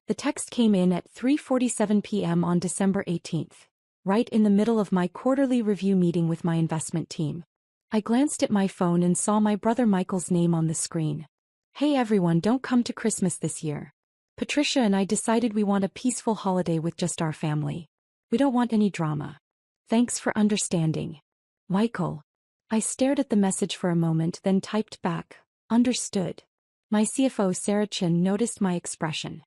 The text came in at 3:47 p.m. on December 18th, right in the middle of my quarterly review meeting with my investment team. I glanced at my phone and saw my brother Michael's name on the screen. Hey everyone, don't come to Christmas this year. Patricia and I decided we want a peaceful holiday with just our family. We don't want any drama. Thanks for understanding. Michael. I stared at the message for a moment, then typed back, understood. My CFO Sarah Chin noticed my expression.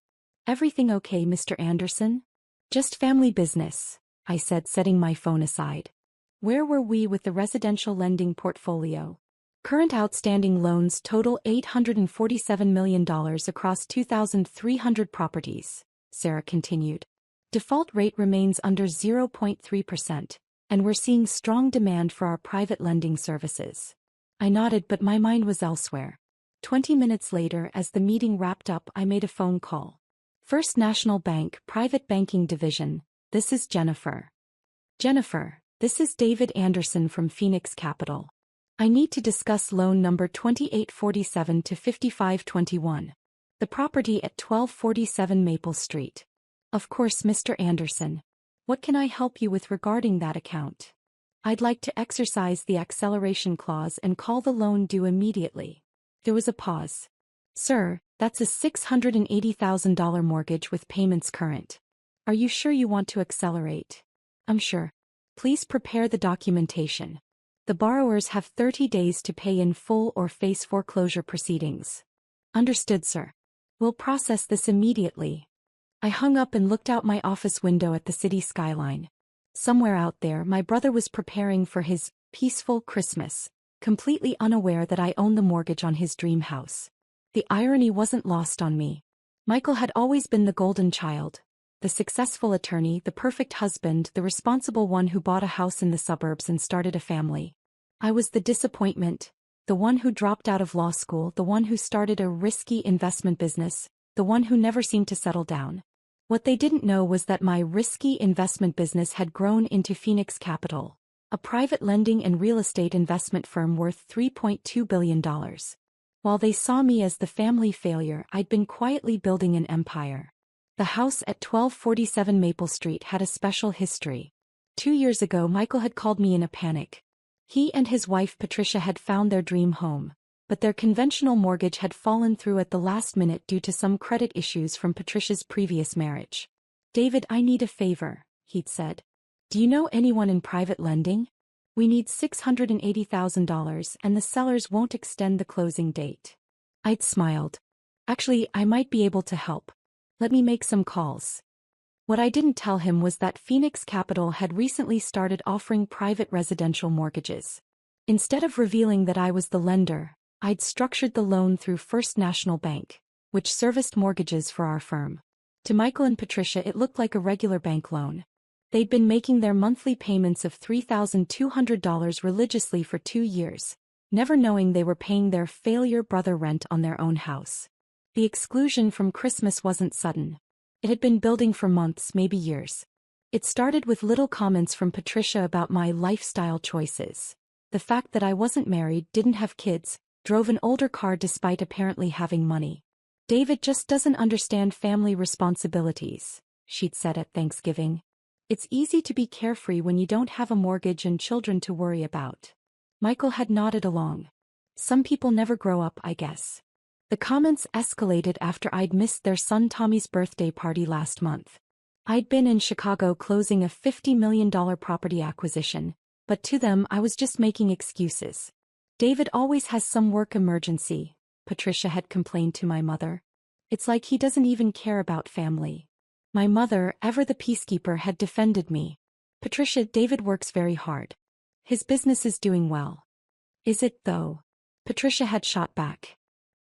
Everything okay, Mr. Anderson? Just family business, I said, setting my phone aside. Where were we with the residential lending portfolio? Current outstanding loans total $847 million across 2,300 properties, Sarah continued. Default rate remains under 0.3%, and we're seeing strong demand for our private lending services. I nodded, but my mind was elsewhere. 20 minutes later, as the meeting wrapped up, I made a phone call. First National Bank, Private Banking Division, this is Jennifer. Jennifer, this is David Anderson from Phoenix Capital. I need to discuss loan number 2847 to 5521. The property at 1247 Maple Street. Of course, Mr. Anderson. What can I help you with regarding that account? I'd like to exercise the acceleration clause and call the loan due immediately. There was a pause. Sir, that's a $680,000 mortgage with payments current. Are you sure you want to accelerate? I'm sure. Please prepare the documentation. The borrowers have 30 days to pay in full or face foreclosure proceedings. Understood, sir. We'll process this immediately. I hung up and looked out my office window at the city skyline. Somewhere out there, my brother was preparing for his peaceful Christmas, completely unaware that I owned the mortgage on his dream house. The irony wasn't lost on me. Michael had always been the golden child, the successful attorney, the perfect husband, the responsible one who bought a house in the suburbs and started a family. I was the disappointment, the one who dropped out of law school, the one who started a risky investment business, the one who never seemed to settle down. What they didn't know was that my risky investment business had grown into Phoenix Capital, a private lending and real estate investment firm worth $3.2 billion. While they saw me as the family failure, I'd been quietly building an empire. The house at 1247 Maple Street had a special history. 2 years ago, Michael had called me in a panic. He and his wife Patricia had found their dream home, but their conventional mortgage had fallen through at the last minute due to some credit issues from Patricia's previous marriage. David, I need a favor, he'd said. Do you know anyone in private lending? We need $680,000 and the sellers won't extend the closing date. I'd smiled. Actually, I might be able to help. Let me make some calls. What I didn't tell him was that Phoenix Capital had recently started offering private residential mortgages. Instead of revealing that I was the lender, I'd structured the loan through First National Bank, which serviced mortgages for our firm. To Michael and Patricia, it looked like a regular bank loan. They'd been making their monthly payments of $3,200 religiously for 2 years, never knowing they were paying their failure brother rent on their own house. The exclusion from Christmas wasn't sudden. It had been building for months, maybe years. It started with little comments from Patricia about my lifestyle choices. The fact that I wasn't married, didn't have kids, drove an older car despite apparently having money. David just doesn't understand family responsibilities, she'd said at Thanksgiving. It's easy to be carefree when you don't have a mortgage and children to worry about. Michael had nodded along. Some people never grow up, I guess. The comments escalated after I'd missed their son Tommy's birthday party last month. I'd been in Chicago closing a $50 million property acquisition, but to them I was just making excuses. David always has some work emergency, Patricia had complained to my mother. It's like he doesn't even care about family. My mother, ever the peacekeeper, had defended me. Patricia, David works very hard. His business is doing well. Is it though? Patricia had shot back.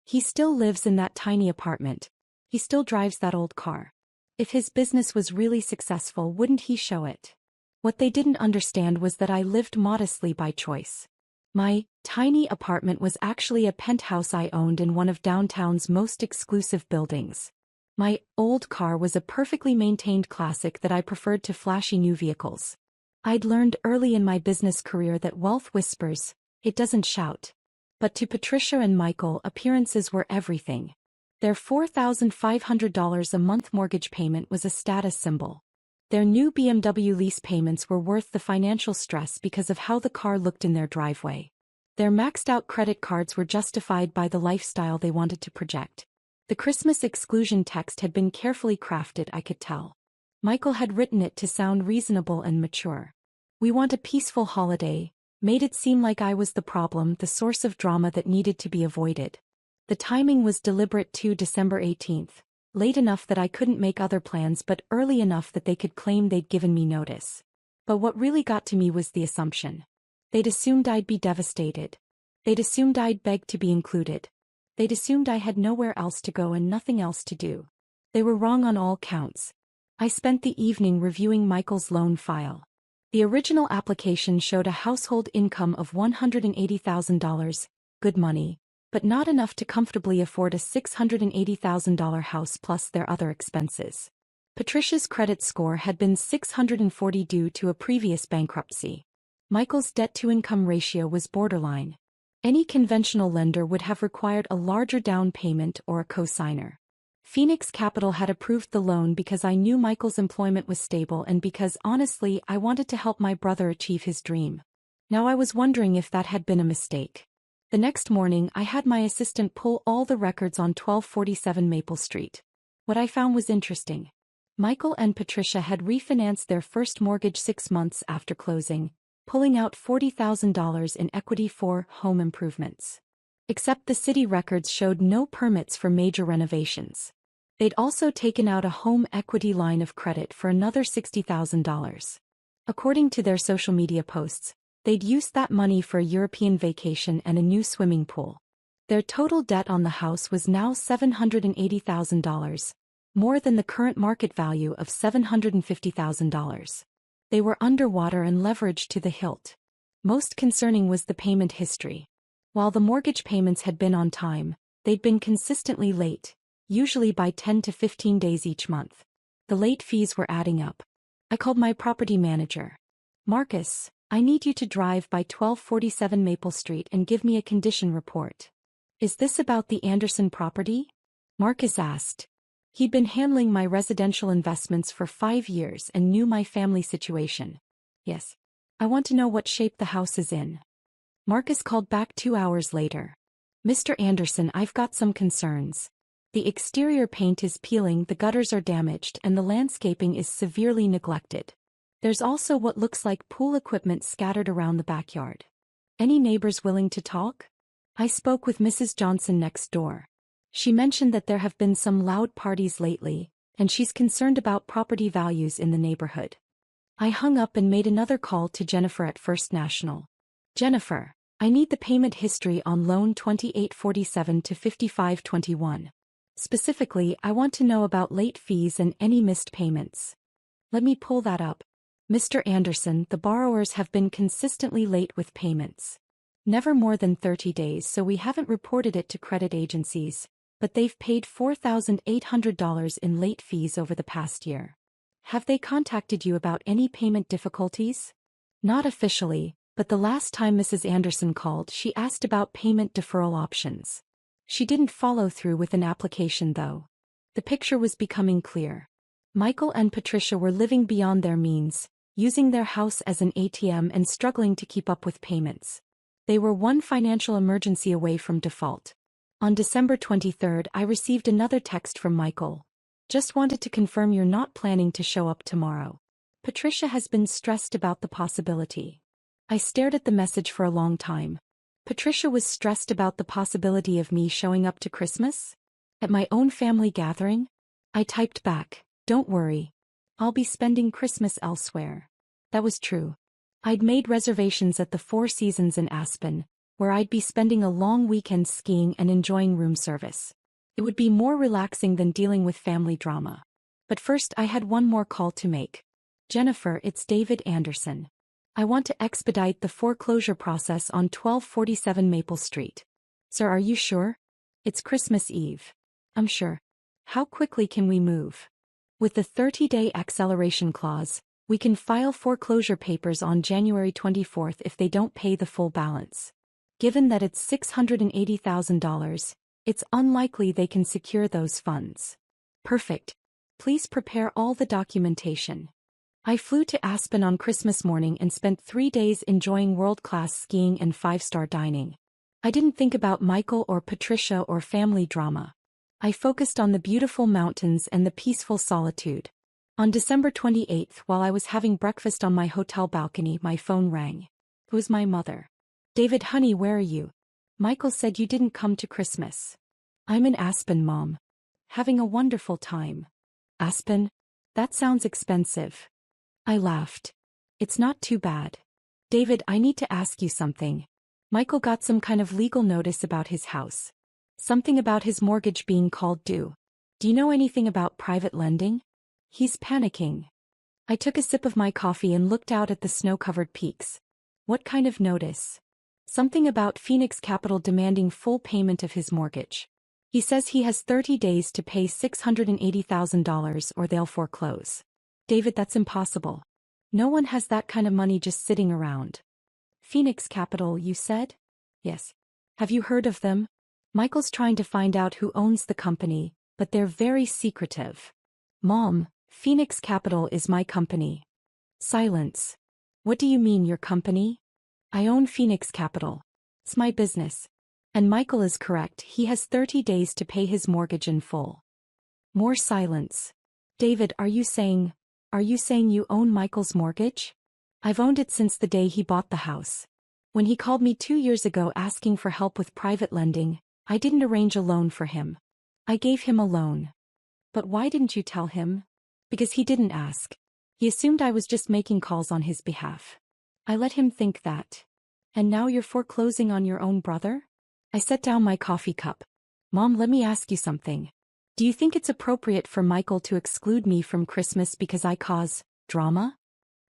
He still lives in that tiny apartment. He still drives that old car. If his business was really successful, wouldn't he show it? What they didn't understand was that I lived modestly by choice. My tiny apartment was actually a penthouse I owned in one of downtown's most exclusive buildings. My old car was a perfectly maintained classic that I preferred to flashy new vehicles. I'd learned early in my business career that wealth whispers, it doesn't shout. But to Patricia and Michael, appearances were everything. Their $4,500 a month mortgage payment was a status symbol. Their new BMW lease payments were worth the financial stress because of how the car looked in their driveway. Their maxed-out credit cards were justified by the lifestyle they wanted to project. The Christmas exclusion text had been carefully crafted, I could tell. Michael had written it to sound reasonable and mature. "We want a peaceful holiday," made it seem like I was the problem, the source of drama that needed to be avoided. The timing was deliberate too, December 18th, late enough that I couldn't make other plans but early enough that they could claim they'd given me notice. But what really got to me was the assumption. They'd assumed I'd be devastated. They'd assumed I'd beg to be included. They'd assumed I had nowhere else to go and nothing else to do. They were wrong on all counts. I spent the evening reviewing Michael's loan file. The original application showed a household income of $180,000, good money, but not enough to comfortably afford a $680,000 house plus their other expenses. Patricia's credit score had been 640 due to a previous bankruptcy. Michael's debt-to-income ratio was borderline. Any conventional lender would have required a larger down payment or a co-signer. Phoenix Capital had approved the loan because I knew Michael's employment was stable and because, honestly, I wanted to help my brother achieve his dream. Now I was wondering if that had been a mistake. The next morning I had my assistant pull all the records on 1247 Maple Street. What I found was interesting. Michael and Patricia had refinanced their first mortgage 6 months after closing, pulling out $40,000 in equity for home improvements. Except the city records showed no permits for major renovations. They'd also taken out a home equity line of credit for another $60,000. According to their social media posts, they'd used that money for a European vacation and a new swimming pool. Their total debt on the house was now $780,000, more than the current market value of $750,000. They were underwater and leveraged to the hilt. Most concerning was the payment history. While the mortgage payments had been on time, they'd been consistently late, usually by 10 to 15 days each month. The late fees were adding up. I called my property manager. "Marcus, I need you to drive by 1247 Maple Street and give me a condition report." "Is this about the Anderson property?" Marcus asked. He'd been handling my residential investments for 5 years and knew my family situation. "Yes. I want to know what shape the house is in." Marcus called back 2 hours later. "Mr. Anderson, I've got some concerns. The exterior paint is peeling, the gutters are damaged, and the landscaping is severely neglected. There's also what looks like pool equipment scattered around the backyard. Any neighbors willing to talk?" I spoke with Mrs. Johnson next door. She mentioned that there have been some loud parties lately, and she's concerned about property values in the neighborhood. I hung up and made another call to Jennifer at First National. "Jennifer, I need the payment history on loan 2847 to 5521. Specifically, I want to know about late fees and any missed payments." "Let me pull that up. Mr. Anderson, the borrowers have been consistently late with payments. Never more than 30 days, so we haven't reported it to credit agencies, but they've paid $4,800 in late fees over the past year. Have they contacted you about any payment difficulties?" "Not officially, but the last time Mrs. Anderson called, she asked about payment deferral options. She didn't follow through with an application though." The picture was becoming clear. Michael and Patricia were living beyond their means, using their house as an ATM and struggling to keep up with payments. They were one financial emergency away from default. On December 23rd, I received another text from Michael. "Just wanted to confirm you're not planning to show up tomorrow. Patricia has been stressed about the possibility." I stared at the message for a long time. Patricia was stressed about the possibility of me showing up to Christmas? At my own family gathering? I typed back, "Don't worry. I'll be spending Christmas elsewhere." That was true. I'd made reservations at the Four Seasons in Aspen, where I'd be spending a long weekend skiing and enjoying room service. It would be more relaxing than dealing with family drama. But first I had one more call to make. "Jennifer, it's David Anderson. I want to expedite the foreclosure process on 1247 Maple Street." "Sir, are you sure? It's Christmas Eve." "I'm sure. How quickly can we move?" "With the 30-day acceleration clause, we can file foreclosure papers on January 24th if they don't pay the full balance. Given that it's $680,000, It's unlikely they can secure those funds. Perfect. Please prepare all the documentation. I flew to Aspen on Christmas morning and spent 3 days enjoying world-class skiing and 5-star dining. I didn't think about Michael or Patricia or family drama. I focused on the beautiful mountains and the peaceful solitude. On December 28th, while I was having breakfast on my hotel balcony, my phone rang. It was my mother. "David, honey, where are you? Michael said you didn't come to Christmas." "I'm in Aspen, Mom. Having a wonderful time." "Aspen? That sounds expensive." I laughed. "It's not too bad. David, I need to ask you something. Michael got some kind of legal notice about his house. Something about his mortgage being called due. Do you know anything about private lending? He's panicking." I took a sip of my coffee and looked out at the snow-covered peaks. "What kind of notice?" "Something about Phoenix Capital demanding full payment of his mortgage. He says he has 30 days to pay $680,000 or they'll foreclose." "David, that's impossible. No one has that kind of money just sitting around." "Phoenix Capital, you said?" "Yes. Have you heard of them? Michael's trying to find out who owns the company, but they're very secretive." "Mom, Phoenix Capital is my company." Silence. "What do you mean, your company?" "I own Phoenix Capital. It's my business. And Michael is correct, he has 30 days to pay his mortgage in full." More silence. "David, are you saying you own Michael's mortgage?" "I've owned it since the day he bought the house. When he called me 2 years ago asking for help with private lending, I didn't arrange a loan for him. I gave him a loan." "But why didn't you tell him?" "Because he didn't ask. He assumed I was just making calls on his behalf. I let him think that." "And now you're foreclosing on your own brother?" I set down my coffee cup. "Mom, let me ask you something. Do you think it's appropriate for Michael to exclude me from Christmas because I cause drama?"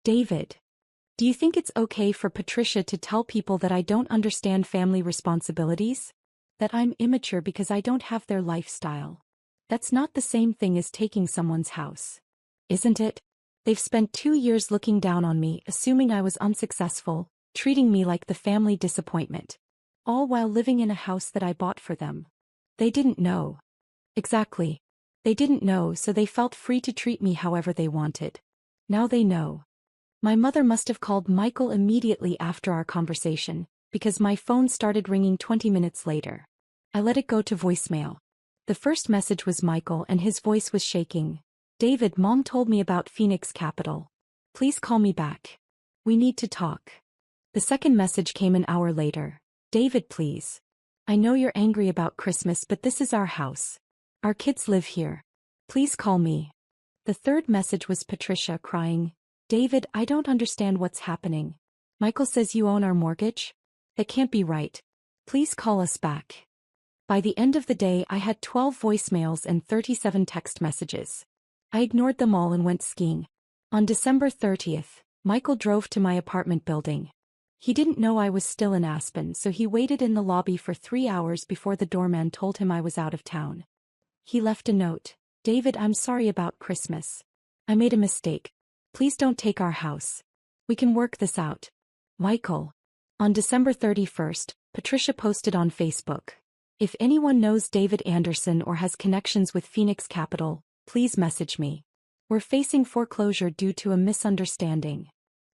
"David, do you think it's okay for Patricia to tell people that I don't understand family responsibilities? That I'm immature because I don't have their lifestyle? That's not the same thing as taking someone's house. Isn't it? They've spent 2 years looking down on me, assuming I was unsuccessful, treating me like the family disappointment. All while living in a house that I bought for them. They didn't know." "Exactly. They didn't know, so they felt free to treat me however they wanted. Now they know." My mother must have called Michael immediately after our conversation, because my phone started ringing 20 minutes later. I let it go to voicemail. The first message was Michael and his voice was shaking. "David, Mom told me about Phoenix Capital. Please call me back. We need to talk." The second message came an hour later. "David, please. I know you're angry about Christmas, but this is our house. Our kids live here. Please call me." The third message was Patricia crying. "David, I don't understand what's happening. Michael says you own our mortgage? That can't be right. Please call us back." By the end of the day, I had 12 voicemails and 37 text messages. I ignored them all and went skiing. On December 30th, Michael drove to my apartment building. He didn't know I was still in Aspen, so he waited in the lobby for 3 hours before the doorman told him I was out of town. He left a note. "David, I'm sorry about Christmas. I made a mistake. Please don't take our house. We can work this out. Michael." On December 31st, Patricia posted on Facebook. "If anyone knows David Anderson or has connections with Phoenix Capital, please message me. We're facing foreclosure due to a misunderstanding."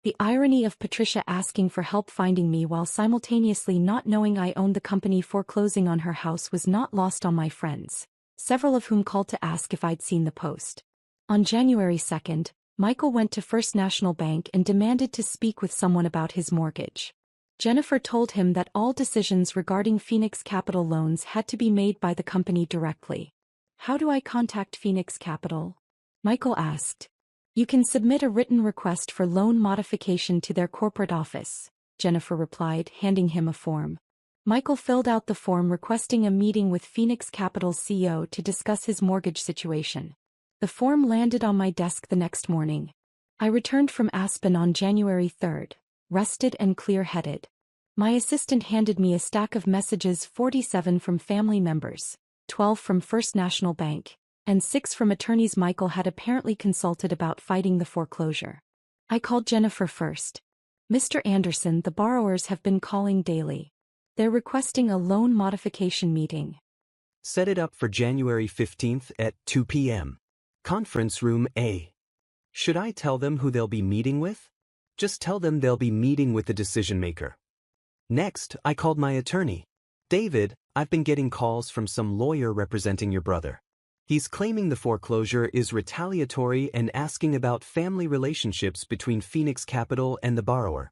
The irony of Patricia asking for help finding me while simultaneously not knowing I owned the company foreclosing on her house was not lost on my friends, several of whom called to ask if I'd seen the post. On January 2nd, Michael went to First National Bank and demanded to speak with someone about his mortgage. Jennifer told him that all decisions regarding Phoenix Capital loans had to be made by the company directly. "How do I contact Phoenix Capital?" Michael asked. "You can submit a written request for loan modification to their corporate office," Jennifer replied, handing him a form. Michael filled out the form requesting a meeting with Phoenix Capital's CEO to discuss his mortgage situation. The form landed on my desk the next morning. I returned from Aspen on January 3rd, rested and clear-headed. My assistant handed me a stack of messages, 47 from family members, 12 from First National Bank, and 6 from attorneys Michael had apparently consulted about fighting the foreclosure. I called Jennifer first. "Mr. Anderson, the borrowers have been calling daily. They're requesting a loan modification meeting." Set it up for January 15th at 2 p.m. Conference room A. Should I tell them who they'll be meeting with? Just tell them they'll be meeting with the decision maker. Next, I called my attorney. David, I've been getting calls from some lawyer representing your brother. He's claiming the foreclosure is retaliatory and asking about family relationships between Phoenix Capital and the borrower.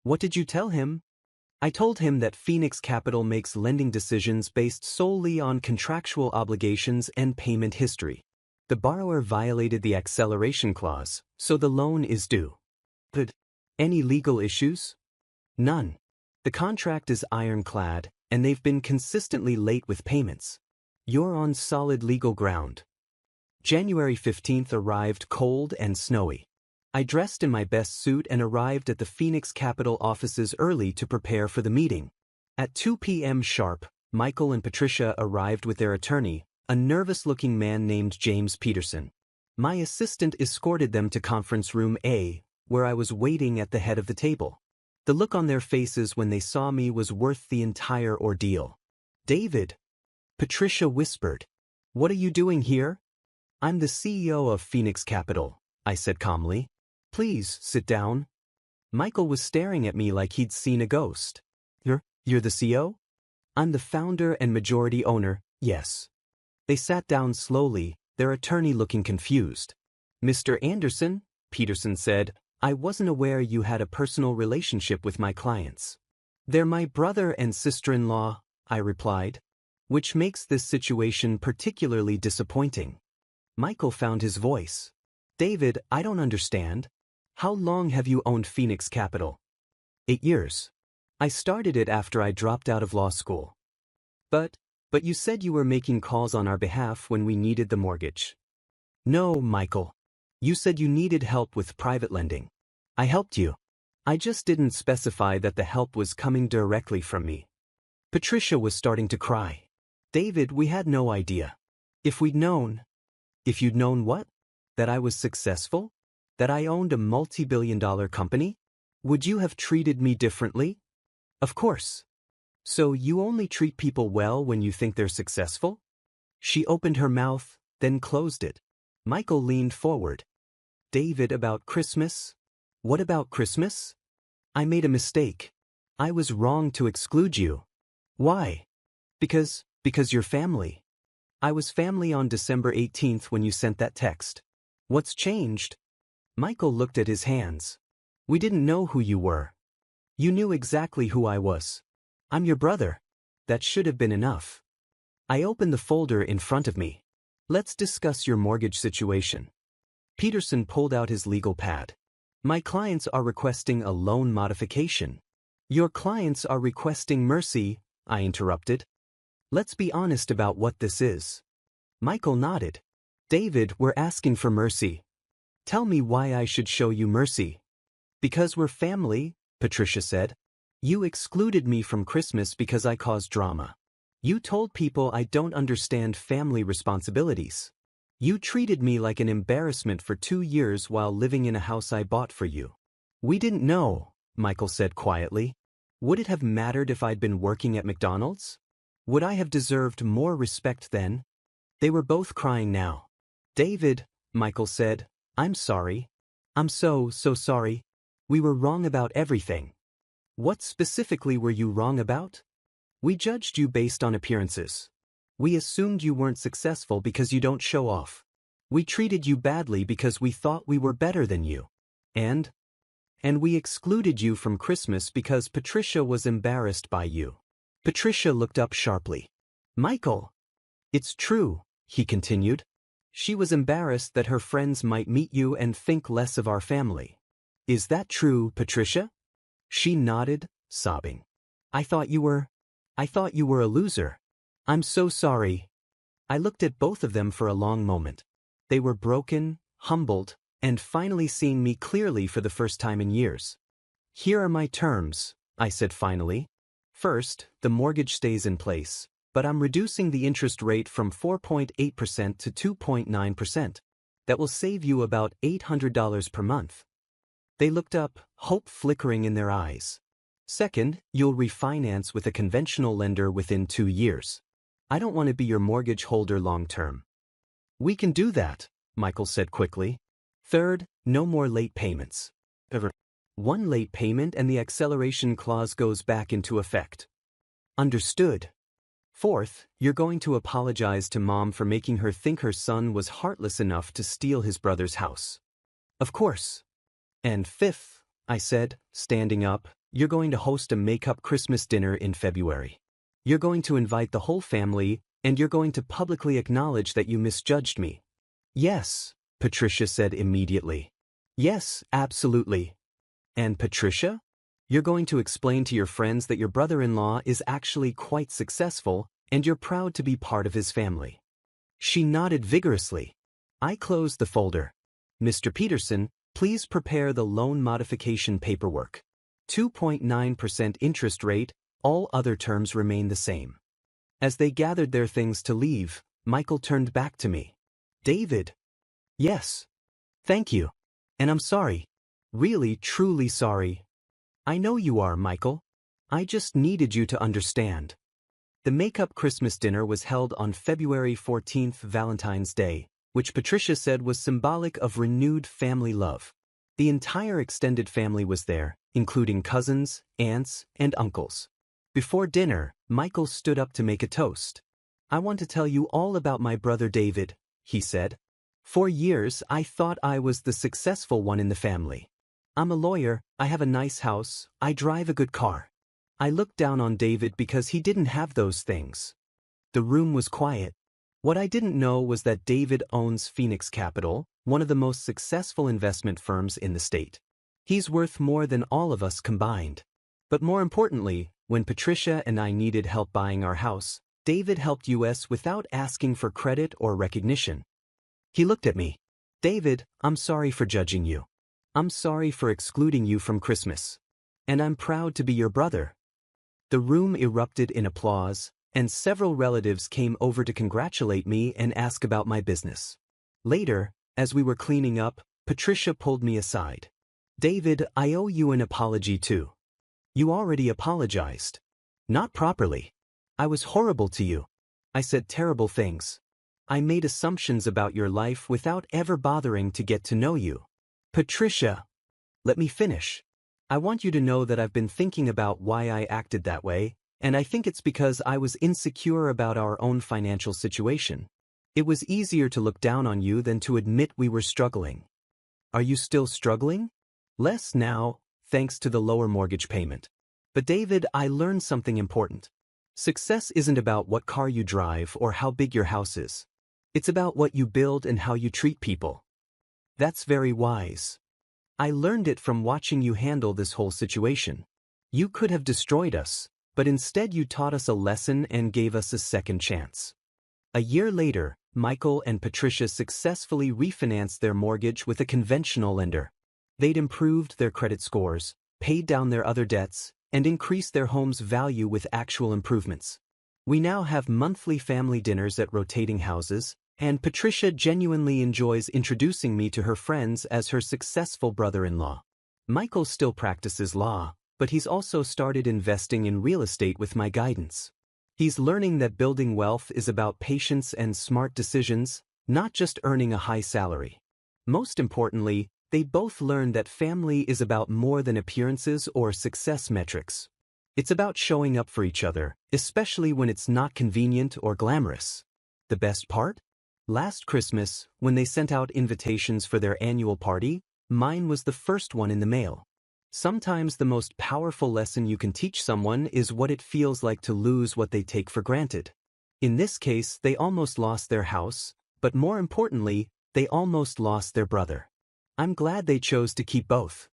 What did you tell him? I told him that Phoenix Capital makes lending decisions based solely on contractual obligations and payment history. The borrower violated the acceleration clause, so the loan is due. But any legal issues? None. The contract is ironclad, and they've been consistently late with payments. You're on solid legal ground. January 15th arrived cold and snowy. I dressed in my best suit and arrived at the Phoenix Capital offices early to prepare for the meeting. At 2 p.m. sharp, Michael and Patricia arrived with their attorney, a nervous-looking man named James Peterson. My assistant escorted them to conference room A, where I was waiting at the head of the table. The look on their faces when they saw me was worth the entire ordeal. David, Patricia whispered. What are you doing here? I'm the CEO of Phoenix Capital, I said calmly. Please, sit down. Michael was staring at me like he'd seen a ghost. You're the CEO? I'm the founder and majority owner, yes. They sat down slowly, their attorney looking confused. Mr. Anderson, Peterson said, I wasn't aware you had a personal relationship with my clients. They're my brother and sister-in-law, I replied, which makes this situation particularly disappointing. Michael found his voice. David, I don't understand. How long have you owned Phoenix Capital? 8 years. I started it after I dropped out of law school. But you said you were making calls on our behalf when we needed the mortgage. No, Michael. You said you needed help with private lending. I helped you. I just didn't specify that the help was coming directly from me. Patricia was starting to cry. David, we had no idea. If you'd known what? That I was successful? That I owned a multi-billion-dollar company? Would you have treated me differently? Of course. So you only treat people well when you think they're successful? She opened her mouth, then closed it. Michael leaned forward. David, about Christmas? What about Christmas? I made a mistake. I was wrong to exclude you. Why? Because you're family. I was family on December 18th when you sent that text. What's changed? Michael looked at his hands. We didn't know who you were. You knew exactly who I was. I'm your brother. That should have been enough. I opened the folder in front of me. Let's discuss your mortgage situation. Peterson pulled out his legal pad. My clients are requesting a loan modification. Your clients are requesting mercy, I interrupted. Let's be honest about what this is. Michael nodded. David, we're asking for mercy. Tell me why I should show you mercy. Because we're family, Patricia said. You excluded me from Christmas because I caused drama. You told people I don't understand family responsibilities. You treated me like an embarrassment for 2 years while living in a house I bought for you. We didn't know, Michael said quietly. Would it have mattered if I'd been working at McDonald's? Would I have deserved more respect then? They were both crying now. David, Michael said, I'm sorry. I'm so sorry. We were wrong about everything. What specifically were you wrong about? We judged you based on appearances. We assumed you weren't successful because you don't show off. We treated you badly because we thought we were better than you. And we excluded you from Christmas because Patricia was embarrassed by you. Patricia looked up sharply. Michael. It's true, he continued. She was embarrassed that her friends might meet you and think less of our family. Is that true, Patricia? She nodded, sobbing. I thought you were a loser. I'm so sorry. I looked at both of them for a long moment. They were broken, humbled, and finally seeing me clearly for the first time in years. Here are my terms, I said finally. First, the mortgage stays in place, but I'm reducing the interest rate from 4.8% to 2.9%. That will save you about $800 per month. They looked up, hope flickering in their eyes. Second, you'll refinance with a conventional lender within 2 years. I don't want to be your mortgage holder long term. We can do that, Michael said quickly. Third, no more late payments. Ever. One late payment and the acceleration clause goes back into effect. Understood. Fourth, you're going to apologize to Mom for making her think her son was heartless enough to steal his brother's house. Of course. And fifth, I said, standing up, you're going to host a make-up Christmas dinner in February. You're going to invite the whole family, and you're going to publicly acknowledge that you misjudged me. Yes, Patricia said immediately. Yes, absolutely. And Patricia? You're going to explain to your friends that your brother-in-law is actually quite successful, and you're proud to be part of his family. She nodded vigorously. I closed the folder. Mr. Peterson, please prepare the loan modification paperwork. 2.9% interest rate, all other terms remain the same. As they gathered their things to leave, Michael turned back to me. David. Yes. Thank you. And I'm sorry. Really, truly sorry. I know you are, Michael. I just needed you to understand. The make-up Christmas dinner was held on February 14th, Valentine's Day, which Patricia said was symbolic of renewed family love. The entire extended family was there, including cousins, aunts, and uncles. Before dinner, Michael stood up to make a toast. I want to tell you all about my brother David, he said. For years, I thought I was the successful one in the family. I'm a lawyer, I have a nice house, I drive a good car. I looked down on David because he didn't have those things. The room was quiet. What I didn't know was that David owns Phoenix Capital, one of the most successful investment firms in the state. He's worth more than all of us combined. But more importantly, when Patricia and I needed help buying our house, David helped us without asking for credit or recognition. He looked at me. David, I'm sorry for judging you. I'm sorry for excluding you from Christmas. And I'm proud to be your brother. The room erupted in applause, and several relatives came over to congratulate me and ask about my business. Later, as we were cleaning up, Patricia pulled me aside. David, I owe you an apology too. You already apologized. Not properly. I was horrible to you. I said terrible things. I made assumptions about your life without ever bothering to get to know you. Patricia, let me finish. I want you to know that I've been thinking about why I acted that way, and I think it's because I was insecure about our own financial situation. It was easier to look down on you than to admit we were struggling. Are you still struggling? Less now, thanks to the lower mortgage payment. But David, I learned something important. Success isn't about what car you drive or how big your house is. It's about what you build and how you treat people. That's very wise. I learned it from watching you handle this whole situation. You could have destroyed us, but instead you taught us a lesson and gave us a second chance. A year later, Michael and Patricia successfully refinanced their mortgage with a conventional lender. They'd improved their credit scores, paid down their other debts, and increased their home's value with actual improvements. We now have monthly family dinners at rotating houses, and Patricia genuinely enjoys introducing me to her friends as her successful brother-in-law. Michael still practices law, but he's also started investing in real estate with my guidance. He's learning that building wealth is about patience and smart decisions, not just earning a high salary. Most importantly, they both learned that family is about more than appearances or success metrics. It's about showing up for each other, especially when it's not convenient or glamorous. The best part? Last Christmas, when they sent out invitations for their annual party, mine was the first one in the mail. Sometimes the most powerful lesson you can teach someone is what it feels like to lose what they take for granted. In this case, they almost lost their house, but more importantly, they almost lost their brother. I'm glad they chose to keep both.